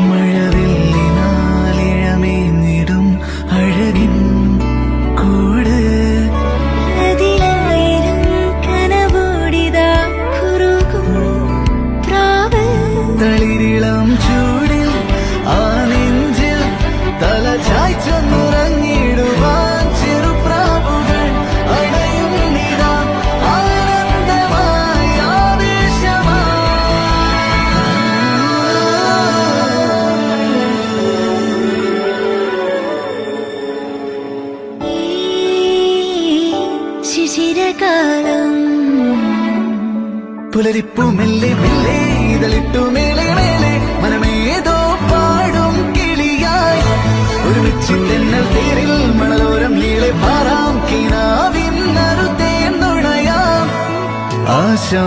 മഴവില്ലിനാലിഴമേഞ്ഞിടും അഴകിൻ കൂട് അതിലായിരം കനവോടിതാ കുറുകും പ്രാവ് തളിരിളം ചൂടിൽ ആ നെഞ്ചിൽ തല ചായ്ച്ചൊന്നുറങ്ങിടുവാൻ ചെറുപ്രാവുകൾ അടയും നിതാ ആനന്ദമായി ഈ ശിശിരകാലം പുലരിപ്പു മെല്ലെ മെല്ലെ ഇതളിട്ടു മേലെ മേലെ മനമേതോ പാടും കിളിയായി ഒരുമിച്ചിട്ടെന്നൽ തേരിൽ മണലോരം നീളെ പാറാം കിനാവിൻ നറുതേ നുണയാം ആശാ